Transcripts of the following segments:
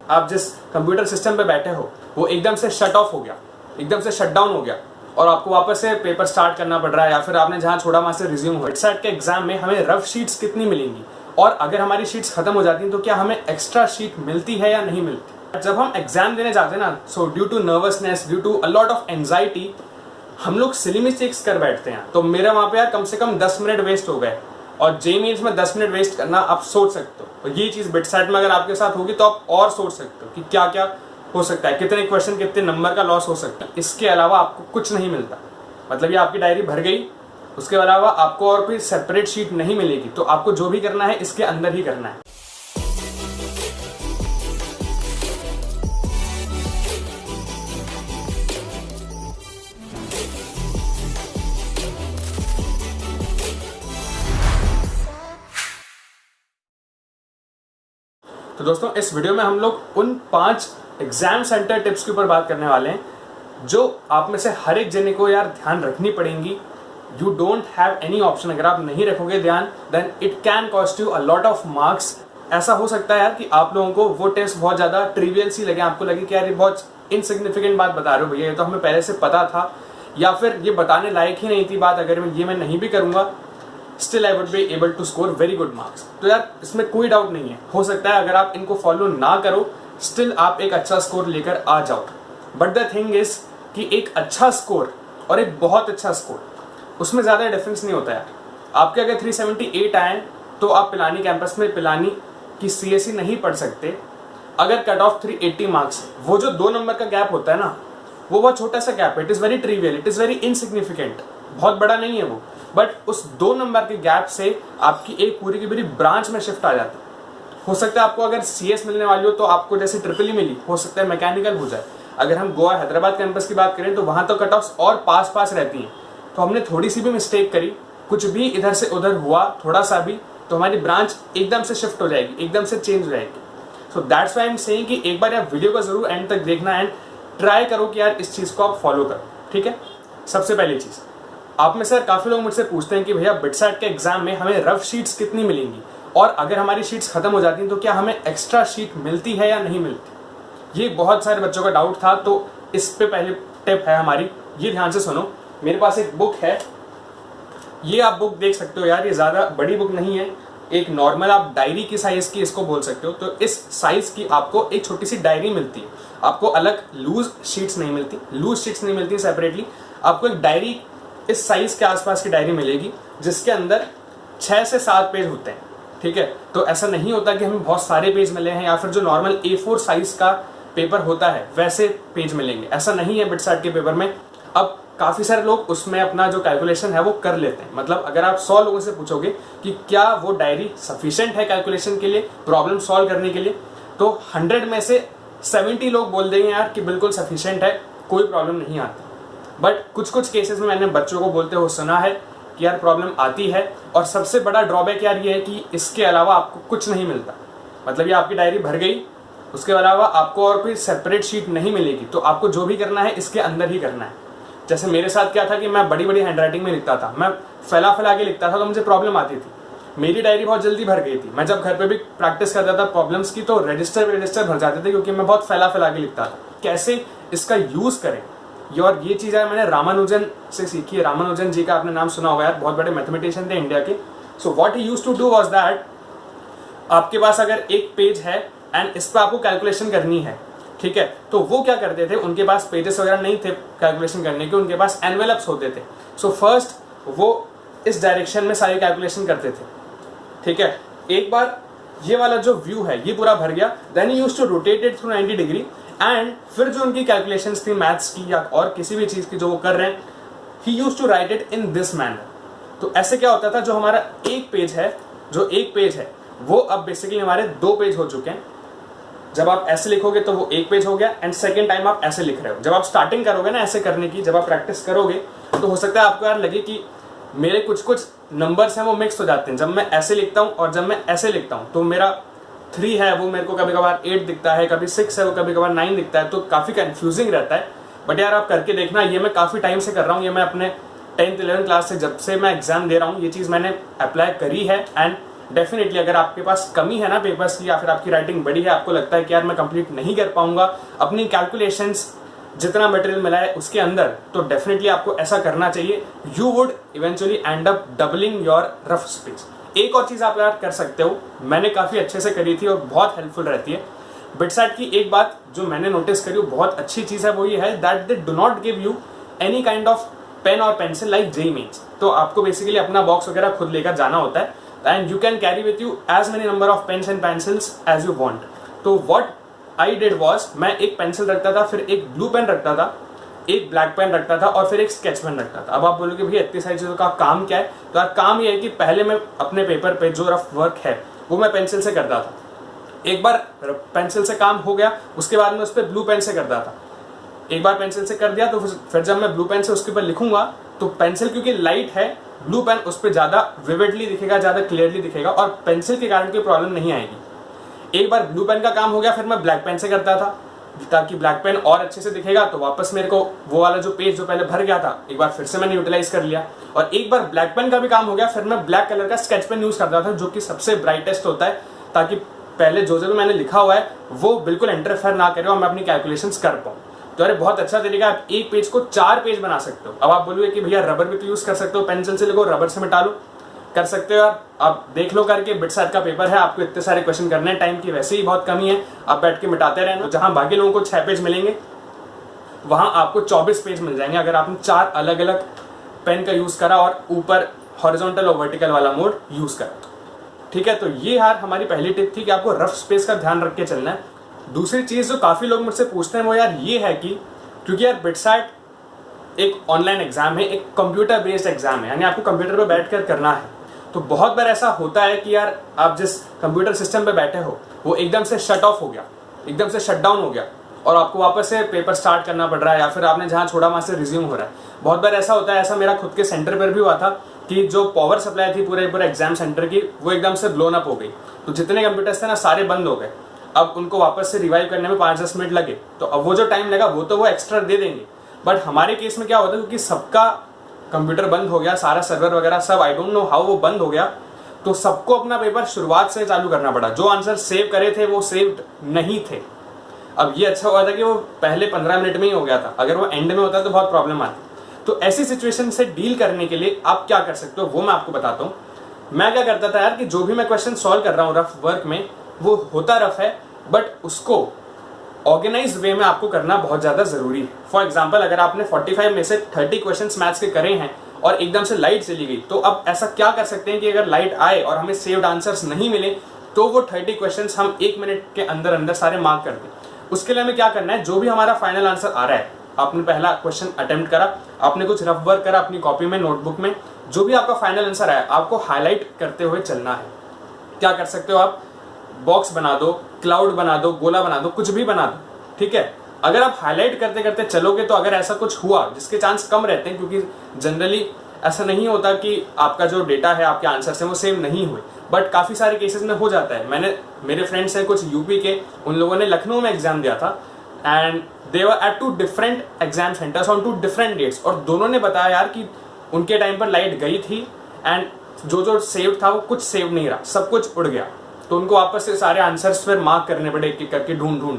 आप जिस computer system पे बैठे हो वो एकदम से शट ऑफ हो गया, एकदम से शट डाउन हो गया और आपको वापस से पेपर स्टार्ट करना पड़ रहा है, या फिर आपने जहां छोड़ा वहां से रिज्यूम हो। बिटसैट के एग्जाम में हमें रफ शीट्स कितनी मिलेंगी, और अगर हमारी शीट्स खत्म हो जाती हैं तो क्या हमें एक्स्ट्रा शीट मिलती है या नहीं मिलती। जब हम एग्जाम देने जाते हैं ना, so due to nervousness, due to a lot of anxiety, हम लोग सिली मिस्टेक्स कर बैठते हैं। तो मेरा वहां पे यार कम से कम 10 मिनट वेस्ट हो गए, और जे मीन्स में 10 मिनट वेस्ट करना आप सोच सकते हो। और ये चीज बिटसैट में अगर आपके साथ होगी तो आप और सोच सकते हो कि क्या क्या हो सकता है, कितने क्वेश्चन कितने नंबर का लॉस हो सकता है। इसके अलावा आपको कुछ नहीं मिलता, मतलब ये आपकी डायरी भर गई, उसके अलावा आपको और कोई सेपरेट शीट नहीं मिलेगी। तो आपको जो भी करना है इसके अंदर ही करना है। तो दोस्तों इस वीडियो में हम लोग उन 5 एग्जाम सेंटर टिप्स के ऊपर बात करने वाले हैं जो आप में से हर एक जने को यार ध्यान रखनी पड़ेंगी। You don't have any option. अगर आप नहीं रखोगे ध्यान, then it can cost you a lot of marks. ऐसा हो सकता है यार कि आप लोगों को वो टेस्ट बहुत ज्यादा ट्रिवियल सी लगे, आपको लगे कि यार ये बहुत इनसिग्निफिकेंट बात बता रहे हो भैया, ये तो हमें पहले से पता था, या फिर ये बताने लायक ही नहीं थी बात, अगर मैं नहीं भी करूंगा still I would be able to score very good marks. तो यार इसमें कोई डाउट नहीं है, हो सकता है अगर आप इनको फॉलो ना करो स्टिल आप एक अच्छा स्कोर लेकर आ जाओ। बट द थिंग इज कि एक अच्छा स्कोर और एक बहुत अच्छा स्कोर, उसमें ज्यादा डिफरेंस नहीं होता यार। आपके अगर 378 आए तो आप पिलानी कैंपस में पिलानी की सीएससी नहीं पढ़ सकते। अगर कट ऑफ 380 मार्क्स, वो जो 2 नंबर का गैप होता है ना, वो बहुत छोटा सा गैप है, it is very trivial, it is very insignificant, बहुत बड़ा नहीं है वो। बट उस 2 नंबर के गैप से आपकी एक पूरी की पूरी ब्रांच में शिफ्ट आ जाती है। हो सकता है आपको अगर सीएस मिलने वाली हो तो आपको जैसे ट्रिपल ई मिली, हो सकता है मैकेनिकल हो जाए। अगर हम गोवा हैदराबाद कैंपस की बात करें तो वहां तो कट ऑफ्स और पास रहती हैं। तो हमने थोड़ी सी भी मिस्टेक करी, कुछ भी इधर से उधर हुआ थोड़ा सा भी, तो हमारी ब्रांच एकदम से शिफ्ट हो जाएगी, एकदम से चेंज हो जाएगी। सो that's why I am saying कि एक बार आप वीडियो को जरूर एंड तक देखना एंड ट्राई करो कि यार इस चीज को आप फॉलो करो, ठीक है। सबसे पहली चीज, आप में से काफी लोग मुझसे पूछते हैं कि भैया बिटसैट के एग्जाम में हमें रफ शीट्स कितनी मिलेंगी, और अगर हमारी शीट्स खत्म हो जाती हैं तो क्या हमें एक्स्ट्रा शीट मिलती है या नहीं मिलती। ये बहुत सारे बच्चों का डाउट था। तो इस पे पहले टिप है हमारी, ये ध्यान से सुनो। मेरे पास एक बुक है, ये आप बुक देख सकते हो यार, ये ज्यादा बड़ी बुक नहीं है, एक नॉर्मल आप डायरी की साइज की इसको बोल सकते हो। तो इस साइज की आपको एक छोटी सी डायरी मिलती है, आपको अलग लूज शीट्स नहीं मिलती सेपरेटली। आपको एक डायरी इस साइज के आसपास की डायरी मिलेगी जिसके अंदर 6 से 7 पेज होते हैं, ठीक है। तो ऐसा नहीं होता कि हमें बहुत सारे पेज मिले हैं, या फिर जो नॉर्मल A4 साइज का पेपर होता है वैसे पेज मिलेंगे, ऐसा नहीं है बिटसैट के पेपर में। अब काफी सारे लोग उसमें अपना जो कैलकुलेशन है वो कर लेते हैं। मतलब अगर आप 100 लोगों से पूछोगे कि क्या वो डायरी सफिशिएंट है कैलकुलेशन के लिए, प्रॉब्लम सॉल्व करने के लिए, तो 100 में से 70 लोग बोल देंगे यार कि बिल्कुल सफिशिएंट है, कोई प्रॉब्लम नहीं आती। बट कुछ केसेस में मैंने बच्चों को बोलते हुए सुना है कि यार प्रॉब्लम आती है, और सबसे बड़ा ड्रॉबैक यार ये है कि इसके अलावा आपको कुछ नहीं मिलता। मतलब ये आपकी डायरी भर गई, उसके अलावा आपको और कोई सेपरेट शीट नहीं मिलेगी। तो आपको जो भी करना है इसके अंदर ही करना है। जैसे मेरे साथ क्या था कि मैं बड़ी बड़ी हैंडराइटिंग में लिखता था, मैं फैला के लिखता था, तो मुझे प्रॉब्लम आती थी। मेरी डायरी बहुत जल्दी भर गई थी। मैं जब घर पे भी प्रैक्टिस करता था प्रॉब्लम्स की, तो रजिस्टर भर जाते थे, क्योंकि मैं बहुत फैला के लिखता था। कैसे इसका यूज करें, और ये चीज है मैंने रामानुजन से सीखी है। रामानुजन जी का आपने नाम सुना होगा यार, बहुत बड़े मैथमेटिशियन थे इंडिया के। So what he used to do was that, आपके पास अगर एक पेज है एंड इस पर आपको कैलकुलेशन करनी है, ठीक है, तो वो क्या करते थे, उनके पास पेजेस वगैरह नहीं थे कैलकुलेशन करने के, उनके पास एनवेलप्स होते थे। सो फर्स्ट वो इस डायरेक्शन में सारे कैलकुलेशन करते थे, ठीक है। एक बार ये वाला जो व्यू है ये पूरा भर गया, then he used to rotate it through 90 degree, and फिर जो उनकी कैलकुलेशंस थी मैथ्स की या और किसी भी चीज की जो वो कर रहे हैं, he used to write it in this manner. तो ऐसे क्या होता था, जो हमारा एक पेज है वो अब बेसिकली हमारे 2 पेज हो चुके हैं। जब आप ऐसे लिखोगे तो वो 1 पेज हो गया, एंड सेकेंड टाइम आप ऐसे लिख रहे हो। जब आप स्टार्टिंग करोगे ना ऐसे करने की, जब आप प्रैक्टिस करोगे तो हो सकता है आपको यार लगे कि मेरे कुछ नंबर्स हैं वो मिक्स हो जाते हैं। जब मैं ऐसे लिखता हूँ और जब मैं ऐसे लिखता हूँ, तो मेरा 3 है वो मेरे को कभी कभार 8 दिखता है, कभी 6 है वो कभी कभार 9 दिखता है, तो काफी कंफ्यूजिंग रहता है। बट यार आप करके देखना, ये मैं काफी टाइम से कर रहा हूँ, ये मैं अपने 10th 11th क्लास से, जब से मैं एग्जाम दे रहा हूँ, ये चीज मैंने अप्लाई करी है, एंड डेफिनेटली अगर आपके पास कमी है ना पेपर्स की, या फिर आपकी राइटिंग बड़ी है, आपको लगता है कि यार मैं कंप्लीट नहीं कर पाऊंगा अपनी कैलकुलेशंस जितना मटेरियल मिला है उसके अंदर, तो डेफिनेटली आपको ऐसा करना चाहिए। You would eventually and up doubling your rough space. एक और चीज आप यार कर सकते हो, मैंने काफी अच्छे से करी थी और बहुत हेल्पफुल रहती है। बिटसैट की एक बात जो मैंने नोटिस करी, वो बहुत अच्छी चीज है, वो ये है that they do not give you any kind of pen और पेंसिल लाइक जेईई मेंस। तो आपको बेसिकली अपना बॉक्स वगैरह खुद लेकर जाना होता है, and you can carry with you as many number of pens and pencils as you want. तो व्हाट आई डिड वाज, मैं एक पेंसिल रखता था, फिर एक ब्लू पेन रखता था, एक ब्लैक पेन रखता था और फिर एक स्केच पेन रखता था। अब आप बोलोगे भैया इतनी सारी चीजों का काम क्या है? तो यार काम ये है कि पहले मैं अपने पेपर पे जो रफ वर्क है वो मैं पेंसिल से करता था। एक बार पेंसिल से काम हो गया, उसके बाद में उस पर ब्लू पेन से करता था। एक बार पेंसिल से कर दिया तो फिर जब मैं ब्लू पेन से उसके ऊपर लिखूंगा तो पेंसिल क्योंकि लाइट है, ब्लू पेन उस पर ज्यादा विविडली दिखेगा, ज्यादा क्लियरली दिखेगा और पेंसिल के कारण कोई प्रॉब्लम नहीं आएगी। एक बार ब्लू पेन का काम हो गया, फिर मैं ब्लैक पेन से करता था ताकि ब्लैक पेन और अच्छे से दिखेगा। तो वापस मेरे को वो वाला जो पेज जो पहले भर गया था, एक बार फिर से मैंने यूटिलाइज कर लिया। और एक बार ब्लैक पेन का भी काम हो गया, फिर मैं ब्लैक कलर का स्केच पेन यूज करता था जो कि सबसे ब्राइटेस्ट होता है, ताकि पहले जो भी मैंने लिखा हुआ है वो बिल्कुल इंटरफेयर ना करे और मैं अपनी कैलकुलेशंस कर पाऊँ। तो अरे बहुत अच्छा तरीका, आप एक पेज को 4 पेज बना सकते हो। अब आप बोलोगे कि भैया रबर भी तो यूज कर सकते हो, पेंसिल से लिखो रबर से मिटा लो, कर सकते हो यार। आप देख लो करके, बिटसैट का पेपर है, आपको इतने सारे क्वेश्चन करने हैं, टाइम की वैसे ही बहुत कमी है, आप बैठ के मिटाते रहना। तो जहां बाकी लोगों को 6 पेज मिलेंगे वहां आपको 24 पेज मिल जाएंगे अगर आपने 4 अलग अलग पेन का यूज करा और ऊपर हॉरिजॉन्टल और वर्टिकल वाला मोड यूज करा। ठीक है, तो ये यार हमारी पहली टिप थी कि आपको रफ स्पेस का ध्यान रख के चलना है। दूसरी चीज जो काफी लोग मुझसे पूछते हैं वो यार ये है कि क्योंकि यार बिटसैट एक ऑनलाइन एग्जाम है, एक कंप्यूटर बेस्ड एग्जाम है, यानी आपको कंप्यूटर पे बैठकर करना है। तो बहुत बार ऐसा होता है कि यार आप जिस कंप्यूटर सिस्टम पे बैठे हो वो एकदम से शट ऑफ हो गया, एकदम से शट डाउन हो गया और आपको वापस से पेपर स्टार्ट करना पड़ रहा है, या फिर आपने जहां छोड़ा वहां से रिज्यूम हो रहा है। बहुत बार ऐसा होता है, ऐसा मेरा खुद के सेंटर पर भी हुआ था कि जो पावर सप्लाई थी पूरे एग्जाम सेंटर की, वो एकदम से ब्लोन अप हो गई। तो जितने कंप्यूटर्स थे ना सारे बंद हो गए। अब उनको वापस से रिवाइव करने में 5-10 मिनट लगे। तो अब वो जो टाइम लगा वो तो वो एक्स्ट्रा दे देंगे, बट हमारे केस में क्या होता है क्योंकि सबका कंप्यूटर बंद हो गया, सारा सर्वर वगैरह सब, आई डोंट नो हाउ वो बंद हो गया, तो सबको अपना पेपर शुरुआत से चालू करना पड़ा। जो आंसर सेव करे थे वो सेव्ड नहीं थे। अब ये अच्छा हुआ था कि वो पहले 15 मिनट में ही हो गया था, अगर वो एंड में होता तो बहुत प्रॉब्लम आती। तो ऐसी सिचुएशन से डील करने के लिए आप क्या कर सकते हो वो मैं आपको बताता हूँ। मैं क्या करता था यार कि जो भी मैं क्वेश्चन सॉल्व कर रहा हूँ रफ वर्क में, वो होता रफ है बट उसको ऑर्गेनाइज वे में आपको करना बहुत ज्यादा जरूरी है। फॉर एग्जाम्पल अगर आपने 45 में से 30 क्वेश्चन मैथ्स के करे हैं और एकदम से लाइट चली गई, तो अब ऐसा क्या कर सकते हैं कि अगर लाइट आए और हमें सेव्ड आंसर्स नहीं मिले तो वो 30 क्वेश्चंस हम 1 मिनट के अंदर अंदर सारे मार्क कर दें। उसके लिए हमें क्या करना है, जो भी हमारा फाइनल आंसर आ रहा है, आपने पहला क्वेश्चन अटेम्प्ट करा, आपने कुछ रफ वर्क करा अपनी कॉपी में, नोटबुक में, जो भी आपका फाइनल आंसर आया आपको हाईलाइट करते हुए चलना है। क्या कर सकते हो आप, बॉक्स बना दो, क्लाउड बना दो, गोला बना दो, कुछ भी बना दो, ठीक है। अगर आप हाईलाइट करते करते चलोगे तो अगर ऐसा कुछ हुआ, जिसके चांस कम रहते हैं क्योंकि जनरली ऐसा नहीं होता कि आपका जो डेटा है, आपके आंसर्स हैं वो सेव नहीं हुए, बट काफी सारे केसेस में हो जाता है। मेरे फ्रेंड्स हैं कुछ यूपी के, उन लोगों ने लखनऊ में एग्जाम दिया था and they were at 2 different exam centres on 2 different dates, और दोनों ने बताया यार कि उनके टाइम पर लाइट गई थी एंड जो सेव था वो कुछ सेव नहीं रहा, सब कुछ उड़ गया। तो उनको वापस से सारे आंसर्स फिर मार्क करने पड़े एक एक करके, ढूंढ ढूंढ।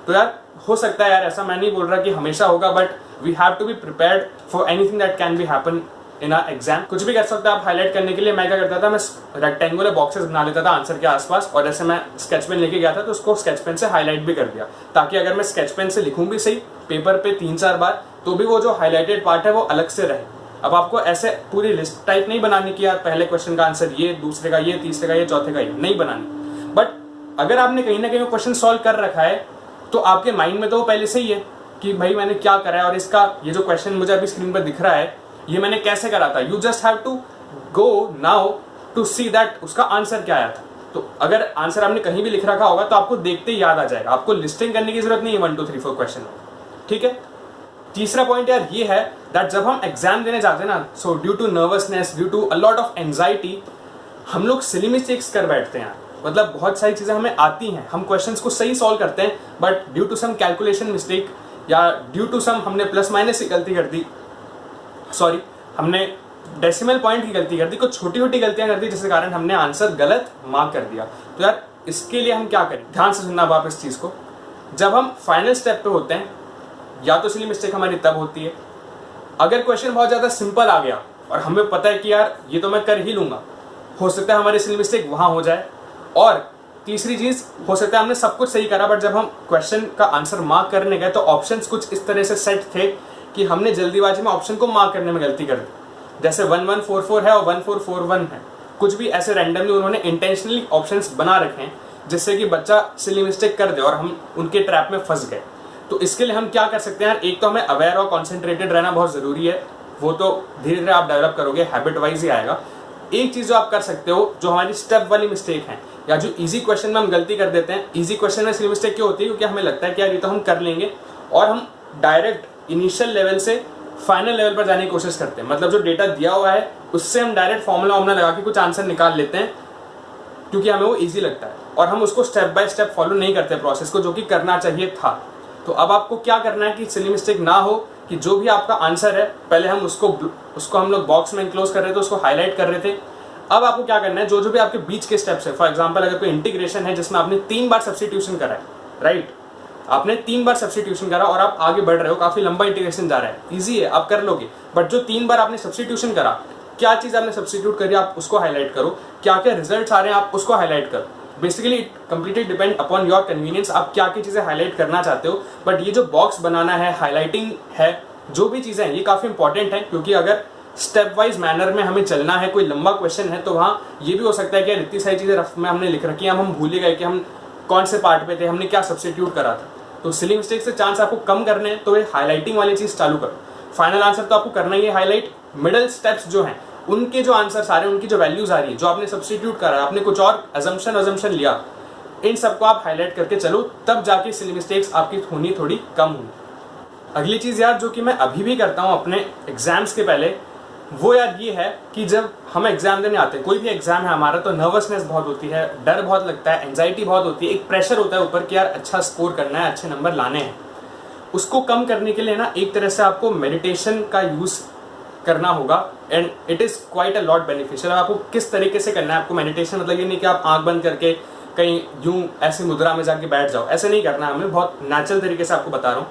तो यार हो सकता है यार, ऐसा मैं नहीं बोल रहा कि हमेशा होगा, but we have to be prepared for anything that can be happen in our exam. कुछ भी कर सकते हैं आप हाईलाइट करने के लिए। मैं क्या करता था, मैं रेक्टेंगुलर बॉक्सेस बना लेता था आंसर के आसपास, और जैसे मैं स्केच पेन लेके गया था तो उसको स्केच पेन से हाईलाइट भी कर दिया, ताकि अगर मैं स्केच पेन से लिखूं भी सही पेपर पे 3-4 बार, तो भी वो जो हाईलाइटेड पार्ट है वो अलग से रहे। अब आपको ऐसे पूरी लिस्ट टाइप नहीं बनानी कि यार पहले क्वेश्चन का आंसर ये, दूसरे का ये, तीसरे का ये, चौथे का ये, नहीं बनानी। बट अगर आपने कहीं ना कहीं क्वेश्चन सॉल्व कर रखा है तो आपके माइंड में तो वो पहले से ही है कि भाई मैंने क्या करा है और इसका ये जो क्वेश्चन मुझे अभी स्क्रीन पर दिख रहा है ये मैंने कैसे करा था। You just have to go now to see that उसका आंसर क्या आया था। तो अगर आंसर आपने कहीं भी लिख रखा होगा तो आपको देखते ही याद आ जाएगा, आपको लिस्टिंग करने की जरूरत नहीं है 1 2 3 4 क्वेश्चन, ठीक है। तीसरा पॉइंट यार ये है दैट जब हम एग्जाम देने जाते हैं ना, so due to nervousness, due to a lot of anxiety, हम लोग सिली मिस्टेक्स कर बैठते हैं। मतलब बहुत सारी चीजें हमें आती हैं, हम क्वेश्चंस को सही सॉल्व करते हैं, but due to some calculation mistake या ड्यू टू सम हमने प्लस माइनस की गलती कर दी, सॉरी हमने डेसिमल पॉइंट की गलती कर दी, कुछ छोटी छोटी गलतियां कर दी जिसके कारण हमने आंसर गलत मार्क कर दिया। तो यार इसके लिए हम क्या करें, ध्यान से सुनना आप इस चीज को। जब हम फाइनल स्टेप पे होते हैं या तो सिली मिस्टेक हमारी तब होती है अगर क्वेश्चन बहुत ज्यादा सिंपल आ गया और हमें पता है कि यार ये तो मैं कर ही लूंगा, हो सकता है हमारी सिली मिस्टेक वहां हो जाए। और तीसरी चीज, हो सकता है हमने सब कुछ सही करा बट जब हम क्वेश्चन का आंसर मार्क करने गए तो ऑप्शंस कुछ इस तरह से सेट थे कि हमने जल्दीबाजी में ऑप्शन को मार्क करने में गलती कर दी। जैसे 1144 है और 1441 है, कुछ भी ऐसे रैंडमली उन्होंने इंटेंशनली ऑप्शंस बना रखे हैं जिससे कि बच्चा सिली मिस्टेक कर दे और हम उनके ट्रैप में फंस गए। तो इसके लिए हम क्या कर सकते हैं, एक तो हमें अवेयर और कॉन्सेंट्रेटेड रहना बहुत जरूरी है, वो तो धीरे धीरे आप डेवलप करोगे, हैबिट वाइज ही आएगा। एक चीज जो आप कर सकते हो, जो हमारी स्टेप वाली मिस्टेक है या जो इजी क्वेश्चन में हम गलती कर देते हैं, इजी क्वेश्चन में सिली मिस्टेक क्यों होती है, क्योंकि हमें लगता है कि यार ये तो हम कर लेंगे और हम डायरेक्ट इनिशियल लेवल से फाइनल लेवल पर जाने की कोशिश करते हैं। मतलब जो डेटा दिया हुआ है उससे हम डायरेक्ट फॉर्मूला लगा के कुछ आंसर निकाल लेते हैं क्योंकि हमें वो इजी लगता है और हम उसको स्टेप बाय स्टेप फॉलो नहीं करते प्रोसेस को, जो कि करना चाहिए था। तो अब आपको क्या करना है कि सिली मिस्टेक ना हो, कि जो भी आपका आंसर है पहले हम उसको हम लोग बॉक्स में इनक्लोज कर रहे थे, उसको हाईलाइट कर रहे थे। अब आपको क्या करना है, जो भी आपके बीच के स्टेप्स है, फॉर एग्जांपल अगर कोई इंटीग्रेशन है जिसमें आपने 3 बार सब्स्टिट्यूशन करा है, राइट, आपने 3 बार सब्स्टिट्यूशन करा और आप आगे बढ़ रहे हो, काफी लंबा इंटीग्रेशन जा रहा है, इजी है, आप कर लोगे। बट जो 3 बार आपने सब्स्टिट्यूशन करा, क्या चीज आपने सब्स्टिट्यूट करी आप उसको हाईलाइट करो, क्या क्या रिजल्ट्स आ रहे हैं आप उसको हाईलाइट करो। Basically it completely depend upon your convenience, आप क्या क्या चीजें हाईलाइट करना चाहते हो। बट ये जो बॉक्स बनाना है, हाईलाइटिंग है, जो भी चीजें हैं ये काफी इंपॉर्टेंट है, क्योंकि अगर स्टेप वाइज मैनर में हमें चलना है, कोई लंबा क्वेश्चन है, तो वहाँ ये भी हो सकता है कि यार इतनी सारी चीजें रफ में हमने लिख रखी हैं, हम भूल ही गए कि हम कौन से पार्ट पे थे, हमने क्या सब्स्टिट्यूट करा था। तो सिली मिस्टेक से चांस आपको कम करने हैं तो ये हाईलाइटिंग वाली चीज चालू करो। फाइनल आंसर तो आपको करना ही है हाईलाइट, मिडल स्टेप्स जो हैं उनके जो आंसर सारे, उनकी जो वैल्यूज आ रही है, जो आपने सब्स्टिट्यूट करा, आपने कुछ और अजम्पशन लिया, इन सबको आप हाईलाइट करके चलो, तब जाके सिली मिस्टेक्स आपकी होनी थोड़ी कम होंगी। अगली चीज यार जो कि मैं अभी भी करता हूँ अपने एग्जाम्स के पहले, वो यार ये है कि जब हम एग्जाम देने आते हैं, कोई भी एग्जाम है हमारा, तो नर्वसनेस बहुत होती है, डर बहुत लगता है, एंजाइटी बहुत होती है, एक प्रेशर होता है ऊपर कि यार अच्छा स्कोर करना है, अच्छे नंबर लाने हैं। उसको कम करने के लिए ना एक तरह से आपको मेडिटेशन का यूज करना होगा and it is quite a lot beneficial. आपको किस तरीके से करना है, आपको मेडिटेशन मतलब ये नहीं कि आप आंख बंद करके कहीं यूं ऐसी मुद्रा में जाके बैठ जाओ, ऐसे नहीं करना है हमें, बहुत नेचुरल तरीके से आपको बता रहा हूँ।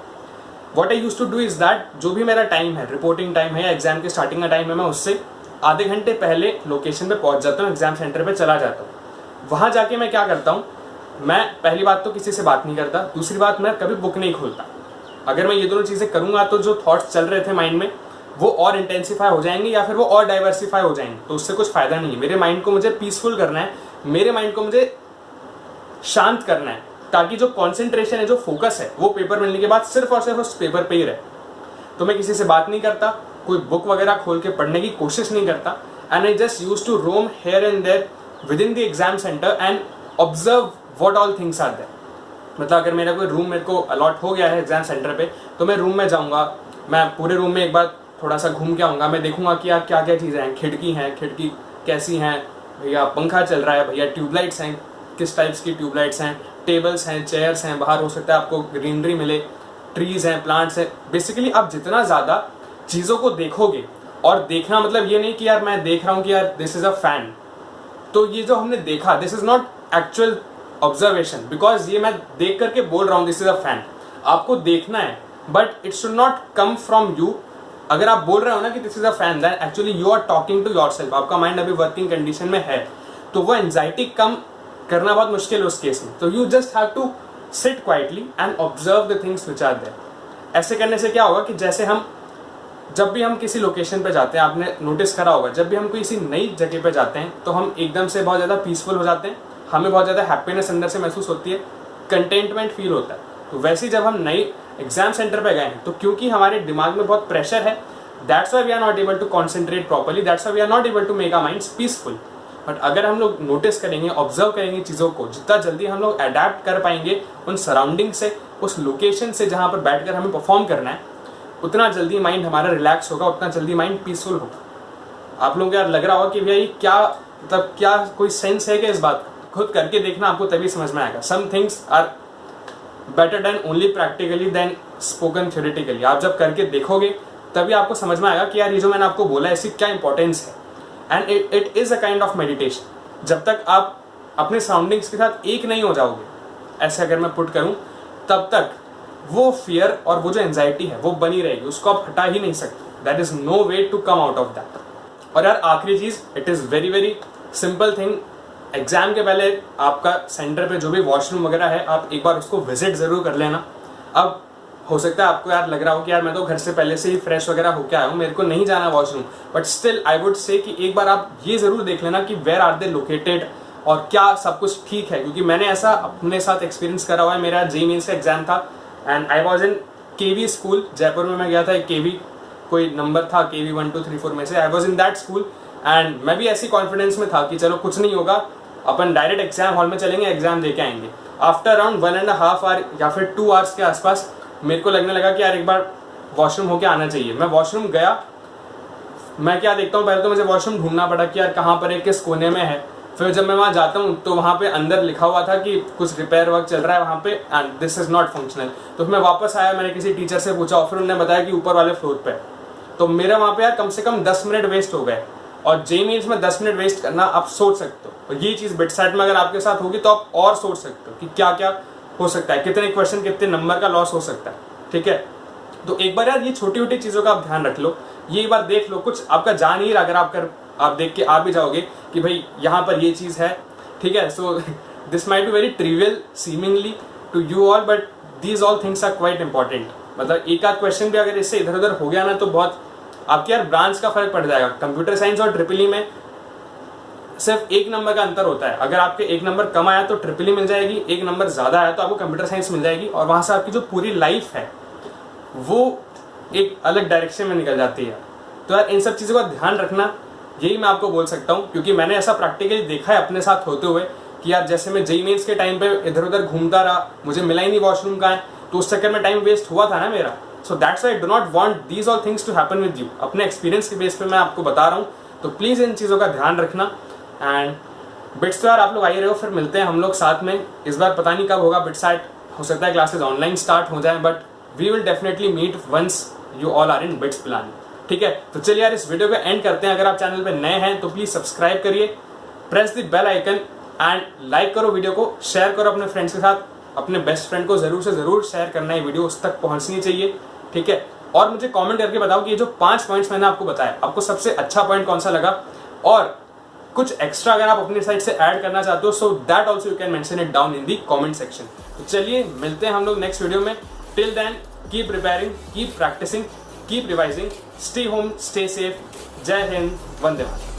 What I use to do is that, जो भी मेरा टाइम है, रिपोर्टिंग टाइम है या एग्जाम के स्टार्टिंग का टाइम है, मैं उससे आधे घंटे पहले लोकेशन पे पहुंच जाता हूँ, एग्जाम सेंटर पे चला जाता हूँ। वहां जाके मैं क्या करता हूँ, मैं पहली बात तो किसी से बात नहीं करता, दूसरी बात मैं कभी बुक नहीं खोलता। अगर मैं ये दोनों चीजें करूंगा तो जो थॉट्स चल रहे थे माइंड में वो और इंटेंसिफाई हो जाएंगे या फिर वो और डाइवर्सिफाई हो जाएंगे, तो उससे कुछ फायदा नहीं है। मेरे माइंड को मुझे पीसफुल करना है, मेरे माइंड को मुझे शांत करना है, ताकि जो कॉन्सेंट्रेशन है, जो फोकस है, वो पेपर मिलने के बाद सिर्फ और सिर्फ उस पेपर पे ही रहे। तो मैं किसी से बात नहीं करता, कोई बुक वगैरह खोल के पढ़ने की कोशिश नहीं करता, and I just use to roam here and there within the exam centre and observe what all things are there. मतलब अगर मेरा कोई रूम मेरे को अलॉट हो गया है एग्जाम सेंटर पे, तो मैं रूम में जाऊंगा, मैं पूरे रूम में एक बार थोड़ा सा घूम के आऊंगा, मैं देखूंगा कि यार क्या क्या चीज़ें हैं, खिड़की कैसी हैं भैया, पंखा चल रहा है भैया, ट्यूबलाइट्स हैं, किस टाइप्स की ट्यूबलाइट्स हैं, टेबल्स हैं, चेयर्स हैं, बाहर हो सकता है आपको ग्रीनरी मिले, ट्रीज हैं, प्लांट्स हैं। बेसिकली आप जितना ज़्यादा चीज़ों को देखोगे, और देखना मतलब ये नहीं कि यार मैं देख रहा हूँ कि यार दिस इज़ अ फैन, तो ये जो हमने देखा this is not actual observation, because ये मैं देख करके बोल रहा हूँ दिस इज़ अ फैन, आपको देखना है, but it should not come from you. अगर आप बोल रहे हो ना कि this is a fan, then actually you are talking to yourself, आपका माइंड अभी वर्किंग कंडीशन में है, तो वो एंजाइटी कम करना बहुत मुश्किल है उस केस में। तो you just have to sit quietly and observe the things which are there. ऐसे करने से क्या होगा कि जैसे हम जब भी हम किसी लोकेशन पे जाते हैं, आपने नोटिस करा होगा, जब भी हम किसी नई जगह पे जाते हैं तो हम एकदम से बहुत ज़्यादा पीसफुल हो जाते हैं, हमें बहुत ज़्यादा हैप्पीनेस अंदर से महसूस होती है, कंटेंटमेंट फील होता है। तो वैसे ही जब हम नई एग्जाम सेंटर पे गए हैं, तो क्योंकि हमारे दिमाग में बहुत प्रेशर है, that's why we are not able to concentrate properly, that's why we are not able to make our minds peaceful. But अगर हम लोग नोटिस करेंगे, ऑब्जर्व करेंगे चीज़ों को, जितना जल्दी हम लोग अडेप्ट कर पाएंगे उन सराउंडिंग से, उस लोकेशन से जहाँ पर बैठकर हमें परफॉर्म करना है, उतना जल्दी माइंड हमारा रिलैक्स होगा, उतना जल्दी माइंड पीसफुल होगा। आप लोगों को यार लग रहा होगा कि भैया ये क्या, मतलब क्या कोई सेंस है क्या इस बात का? खुद करके देखना, आपको तभी समझ में आएगा। Some things are better than only practically than spoken theoretically. आप जब करके देखोगे तभी आपको समझ में आएगा कि यार ये जो मैंने आपको बोला है इसकी क्या इंपॉर्टेंस है। And it is a kind of meditation. जब तक आप अपने सराउंडिंग्स के साथ एक नहीं हो जाओगे, ऐसे अगर मैं पुट करूं, तब तक वो फियर और वो जो एंजाइटी है वो बनी रहेगी, उसको आप हटा ही नहीं सकते। That is no way to come out of that. और यार आखिरी चीज, it is very very simple thing. Exam के पहले आपका सेंटर पे जो भी वॉशरूम वगैरह है, आप एक बार उसको विजिट जरूर कर लेना। अब हो सकता है आपको यार लग रहा हो कि यार मैं तो घर से पहले से ही फ्रेश वगैरह होके आया हूँ, मेरे को नहीं जाना washroom, but still I would say कि एक बार आप ये जरूर देख लेना कि वेयर आर दे लोकेटेड और क्या सब कुछ ठीक है। क्योंकि मैंने ऐसा अपने साथ एक्सपीरियंस करा हुआ है। मेरा JEE मेंस का एग्जाम था and I was in KV school, Jaipur में मैं गया था। एक KV कोई नंबर था, KV 1 2 3 4 में से, I was in that school. And मैं भी ऐसी कॉन्फिडेंस में था कि चलो कुछ नहीं होगा, अपन डायरेक्ट एग्जाम हॉल में चलेंगे, एग्जाम देके आएंगे। आफ्टर अराउंड 1.5 आवर या फिर 2 आवर्स के आसपास मेरे को लगने लगा कि यार एक बार वॉशरूम होके आना चाहिए। मैं वॉशरूम गया, मैं क्या देखता हूँ, पहले तो मुझे वॉशरूम ढूंढना पड़ा कि यार कहाँ पर है, किस कोने में है। फिर जब मैं वहाँ जाता हूँ तो वहाँ पे अंदर लिखा हुआ था कि कुछ रिपेयर वर्क चल रहा है वहाँ पे and this is not functional. तो मैं वापस आया, मैंने किसी टीचर से पूछा और फिर उन्होंने बताया कि ऊपर वाले फ्लोर पे। तो मेरा वहाँ पे यार कम से कम 10 मिनट वेस्ट हो गए। और JEE मेंस में 10 मिनट वेस्ट करना आप सोच सकते हो। और ये चीज़ बिटसाइट में अगर आपके साथ होगी तो आप और सोच सकते हो कि क्या क्या हो सकता है, कितने क्वेश्चन, कितने नंबर का लॉस हो सकता है। ठीक है, तो एक बार यार ये छोटी छोटी चीज़ों का आप ध्यान रख लो, ये एक बार देख लो। कुछ आपका जा नहीं रहा, अगर आप देख के आ भी जाओगे कि भाई यहाँ पर ये चीज़ है, ठीक है। So this might be very trivial seemingly to you all, but these all things are quite important. मतलब एक आध क्वेश्चन भी अगर इससे इधर उधर हो गया ना तो बहुत आपकी यार ब्रांच का फर्क पड़ जाएगा। कंप्यूटर साइंस और ट्रिपल में सिर्फ 1 नंबर का अंतर होता है। अगर आपके 1 नंबर कम आया तो ट्रिपल मिल जाएगी, 1 नंबर ज़्यादा आया तो आपको कंप्यूटर साइंस मिल जाएगी। और वहाँ से आपकी जो पूरी लाइफ है वो एक अलग डायरेक्शन में निकल जाती है। तो यार इन सब चीज़ों का ध्यान रखना, यही मैं आपको बोल सकता हूँ। क्योंकि मैंने ऐसा प्रैक्टिकली देखा है अपने साथ होते हुए कि यार जैसे मैं JEE मेंस के टाइम पे इधर उधर घूमता रहा, मुझे मिला ही नहीं वॉशरूम का है, तो उस चक्कर में टाइम वेस्ट हुआ था ना मेरा। So that's why I do not want these all things to happen with you. अपने एक्सपीरियंस के बेस पे मैं आपको बता रहा हूँ, तो प्लीज़ इन चीज़ों का ध्यान रखना। एंड बिट्स तो यार आप लोग आ ही रहे हो, फिर मिलते हैं हम लोग साथ में। इस बार पता नहीं कब होगा बिटसाइट, हो सकता है क्लासेस ऑनलाइन स्टार्ट हो जाए, but we will definitely meet once you all are in BITS plan. ठीक है, तो चलिए यार इस वीडियो को एंड करते हैं। अगर आप चैनल पे नए हैं तो प्लीज सब्सक्राइब करिए, press the bell icon and like करो वीडियो को, शेयर करो अपने फ्रेंड्स के साथ। अपने बेस्ट फ्रेंड को जरूर से जरूर शेयर करना है, वीडियो उस तक पहुंचनी चाहिए। ठीक है, और मुझे कमेंट करके बताओ कि ये जो 5 पॉइंट्स मैंने आपको बताया, आपको सबसे अच्छा पॉइंट कौन सा लगा, और कुछ एक्स्ट्रा अगर आप अपनी साइड से ऐड करना चाहते हो, so that also you can mention it down in the comment section. तो चलिए मिलते हैं हम लोग नेक्स्ट वीडियो में। Till then keep preparing, keep practising, keep revising, stay home, stay safe. जय हिंद, वंदे मातरम।